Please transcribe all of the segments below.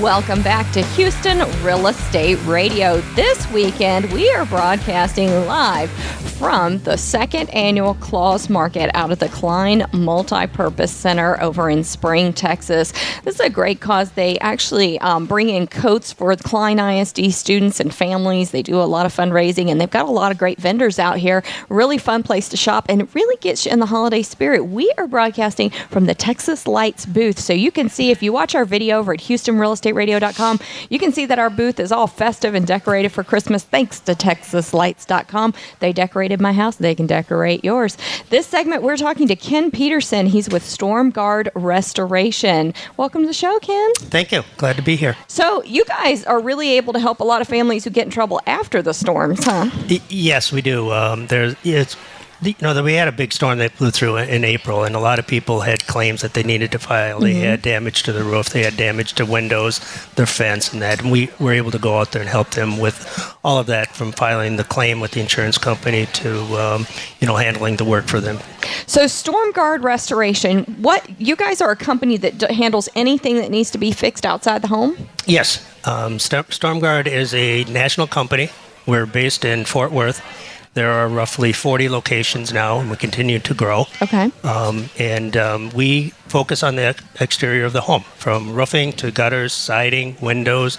Welcome back to Houston Real Estate Radio. This weekend, we are broadcasting live from the second annual Claws Market out at the Klein Multipurpose Center over in Spring, Texas. This is a great cause. They actually bring in coats for the Klein ISD students and families. They do a lot of fundraising, and they've got a lot of great vendors out here. Really fun place to shop, and it really gets you in the holiday spirit. We are broadcasting from the Texas Lights booth, so you can see, if you watch our video over at HoustonRealEstateRadio.com, you can see that our booth is all festive and decorated for Christmas thanks to TexasLights.com. They decorated my house. They can decorate yours. This segment, we're talking to Ken Peterson. He's with Storm Guard Restoration. Welcome to the show, Ken. Thank you. Glad to be here. So you guys are really able to help a lot of families who get in trouble after the storms, huh? Yes, we do. We had a big storm that blew through in April, and a lot of people had claims that they needed to file. They had damage to the roof, they had damage to windows, their fence, and that. And we were able to go out there and help them with all of that, from filing the claim with the insurance company to, handling the work for them. So Storm Guard Restoration, you guys are a company that handles anything that needs to be fixed outside the home? Yes. Storm Guard is a national company. We're based in Fort Worth. There are roughly 40 locations now, and we continue to grow. Okay. We focus on the exterior of the home, from roofing to gutters, siding, windows,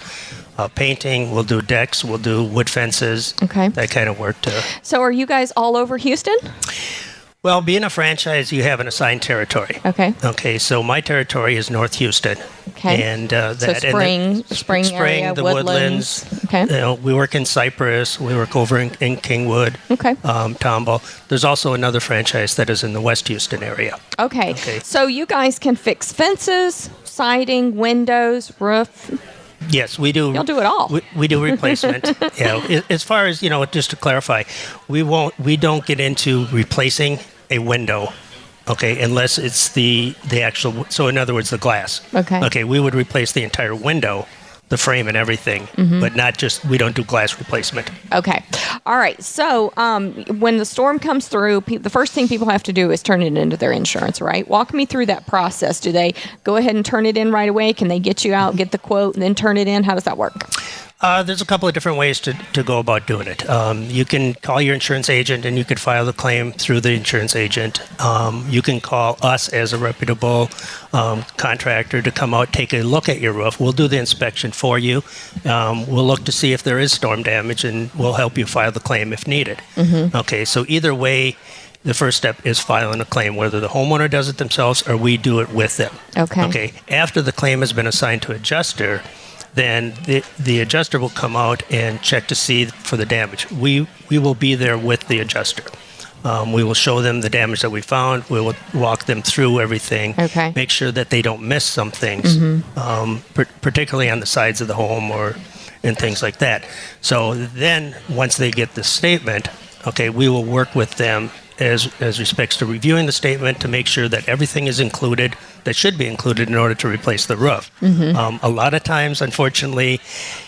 painting. We'll do decks. We'll do wood fences. Okay. That kind of work too. So are you guys all over Houston? Well, being a franchise, you have an assigned territory. Okay. Okay, so my territory is North Houston. Okay. And Spring area, the Woodlands. Okay. We work in Cypress. We work over in Kingwood. Okay. Tomball. There's also another franchise that is in the West Houston area. Okay. So you guys can fix fences, siding, windows, roof. Yes, we do. You'll do it all. We do replacement. As far as, just to clarify, we don't get into replacing a window, okay, unless it's the actual, so in other words, the glass. Okay. Okay, we would replace the entire window, the frame and everything, but not just, we don't do glass replacement. Okay. All right. So when the storm comes through, the first thing people have to do is turn it into their insurance, right? Walk me through that process. Do they go ahead and turn it in right away? Can they get you out, get the quote, and then turn it in? How does that work? There's a couple of different ways to go about doing it. You can call your insurance agent, and you could file the claim through the insurance agent. You can call us as a reputable contractor to come out, take a look at your roof. We'll do the inspection for you. We'll look to see if there is storm damage, and we'll help you file the claim if needed. Okay, so either way, the first step is filing a claim, whether the homeowner does it themselves or we do it with them. Okay. After the claim has been assigned to adjuster, then the adjuster will come out and check to see for the damage. We will be there with the adjuster. We will show them the damage that we found. We will walk them through everything. Okay. Make sure that they don't miss some things, particularly on the sides of the home and things like that. So then, once they get the statement, okay, we will work with them as respects to reviewing the statement to make sure that everything is included that should be included in order to replace the roof. A lot of times, unfortunately,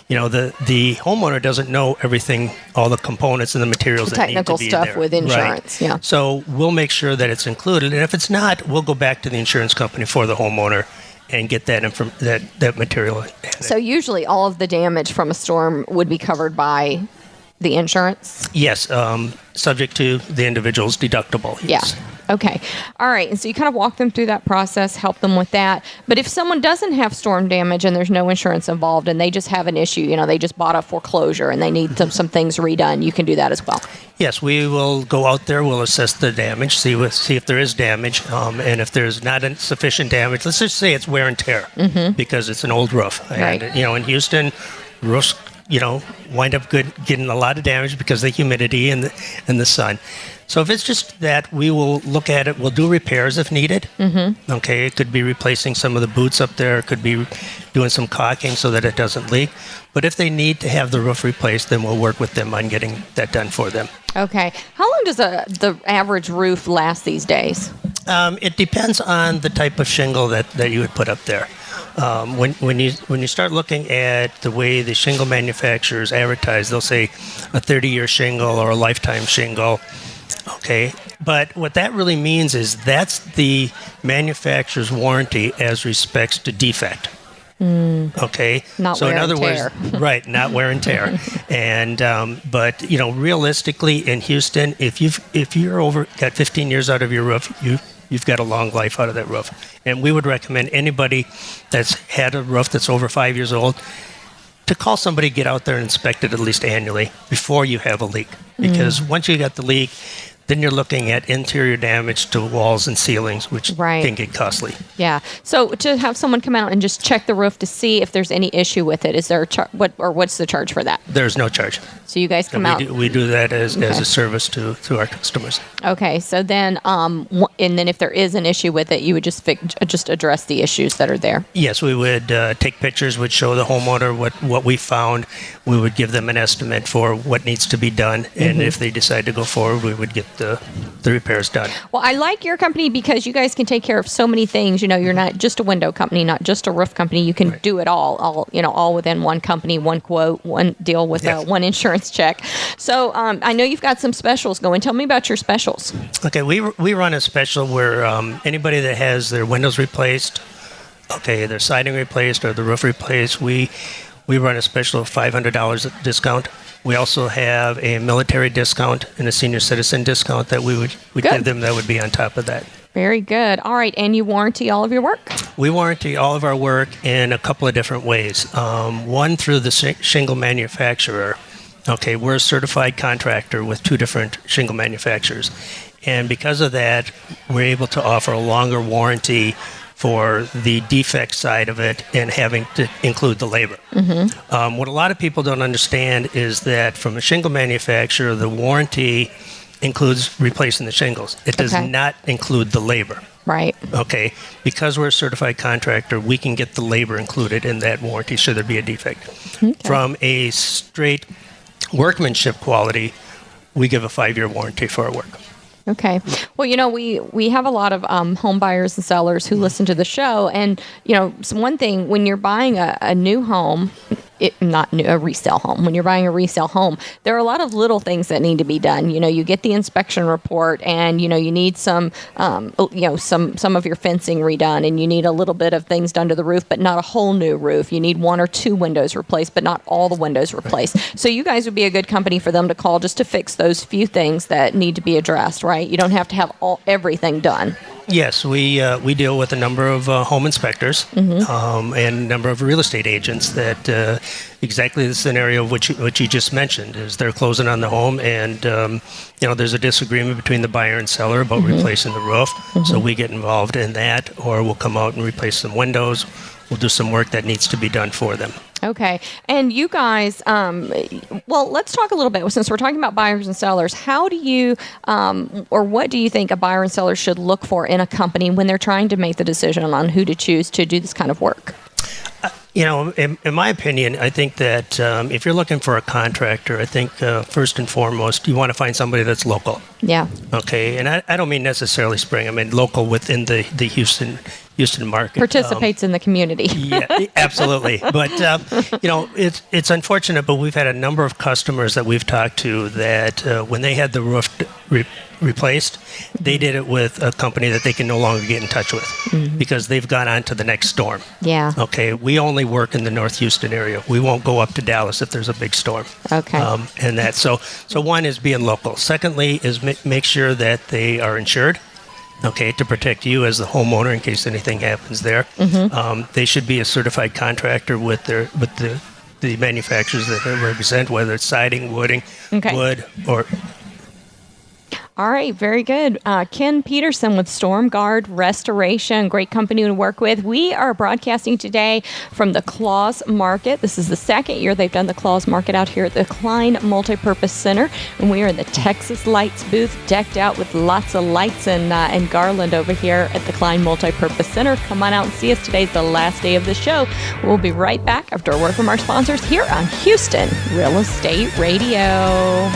the homeowner doesn't know everything, all the components and the materials that need to be technical stuff there. with insurance. Right. Yeah. So we'll make sure that it's included, and if it's not, we'll go back to the insurance company for the homeowner and get that material. So usually all of the damage from a storm would be covered by the insurance? Yes, subject to the individual's deductible. Yes. Yeah. Okay. All right. And so you kind of walk them through that process, help them with that. But if someone doesn't have storm damage and there's no insurance involved and they just have an issue, they just bought a foreclosure and they need some things redone, you can do that as well. Yes, we will go out there, we'll assess the damage, see if there is damage, and if there's not sufficient damage, let's just say it's wear and tear because it's an old roof. Right. And, in Houston, roofs wind up getting a lot of damage because of the humidity and the sun. So if it's just that, we will look at it. We'll do repairs if needed. Okay, it could be replacing some of the boots up there. It could be doing some caulking so that it doesn't leak. But if they need to have the roof replaced, then we'll work with them on getting that done for them. Okay. How long does the average roof last these days? It depends on the type of shingle that you would put up there. When you start looking at the way the shingle manufacturers advertise, they'll say a 30-year shingle or a lifetime shingle. Okay, but what that really means is that's the manufacturer's warranty as respects to defect. Okay, Not so wear in other and words, tear. right, not wear and tear. And but realistically, in Houston, if you're got 15 years out of your roof, you've got a long life out of that roof. And we would recommend anybody that's had a roof that's over 5 years old to call somebody, get out there and inspect it at least annually before you have a leak. Because once you got the leak, then you're looking at interior damage to walls and ceilings, which Right. can get costly. Yeah. So to have someone come out and just check the roof to see if there's any issue with it, is there what's the charge for that? There's no charge. So you guys come out. We do that as a service to our customers. Okay. So then, and then if there is an issue with it, you would just address the issues that are there. Yes, we would take pictures, would show the homeowner what we found. We would give them an estimate for what needs to be done, and if they decide to go forward, we would get the repairs done. Well, I like your company because you guys can take care of so many things. You're not just a window company, not just a roof company. You can do it all within one company, one quote, one deal with one insurance check. So I know you've got some specials going. Tell me about your specials. Okay, we run a special where anybody that has their windows replaced, their siding replaced or the roof replaced, we run a special of $500 discount. We also have a military discount and a senior citizen discount that we would give them that would be on top of that. Very good. All right. And you warranty all of your work? We warranty all of our work in a couple of different ways. One, through the shingle manufacturer. Okay, we're a certified contractor with 2 different shingle manufacturers. And because of that, we're able to offer a longer warranty for the defect side of it and having to include the labor. What a lot of people don't understand is that from a shingle manufacturer, the warranty includes replacing the shingles. It does not include the labor. Right. Okay. Because we're a certified contractor, we can get the labor included in that warranty should there be a defect. From a straight workmanship quality, we give a 5-year warranty for our work. Okay. Well, we have a lot of home buyers and sellers who listen to the show. And, so one thing, when you're buying a new home, a resale home, when you're buying a resale home, there are a lot of little things that need to be done. You get the inspection report and, you need some of your fencing redone, and you need a little bit of things done to the roof, but not a whole new roof. You need 1 or 2 windows replaced, but not all the windows replaced. So you guys would be a good company for them to call just to fix those few things that need to be addressed, right? You don't have to have everything done. Yes, we deal with a number of home inspectors and a number of real estate agents that exactly the scenario which you just mentioned is they're closing on the home and there's a disagreement between the buyer and seller about replacing the roof. So we get involved in that, or we'll come out and replace some windows. We'll do some work that needs to be done for them. Okay. And you guys, let's talk a little bit, since we're talking about buyers and sellers, how do you, or what do you think a buyer and seller should look for in a company when they're trying to make the decision on who to choose to do this kind of work? In my opinion, I think that if you're looking for a contractor, I think first and foremost, you want to find somebody that's local. Yeah. Okay. And I don't mean necessarily spring. I mean local within the Houston market. Participates in the community. Yeah, absolutely. But, it's unfortunate, but we've had a number of customers that we've talked to that when they had the roof replaced, they did it with a company that they can no longer get in touch with because they've gone on to the next storm. Yeah. Okay. We only work in the North Houston area. We won't go up to Dallas if there's a big storm. Okay. And that. So one is being local. Secondly is make sure that they are insured. Okay, to protect you as the homeowner in case anything happens there. They should be a certified contractor with the manufacturers that they represent, whether it's siding, wood, or... All right, very good. Ken Peterson with Storm Guard Restoration, great company to work with. We are broadcasting today from the Claus Market. This is the 2nd year they've done the Claus Market out here at the Klein Multipurpose Center, and we are in the Texas Lights booth, decked out with lots of lights and garland over here at the Klein Multipurpose Center. Come on out and see us. Today's the last day of the show. We'll be right back after a word from our sponsors here on Houston Real Estate Radio.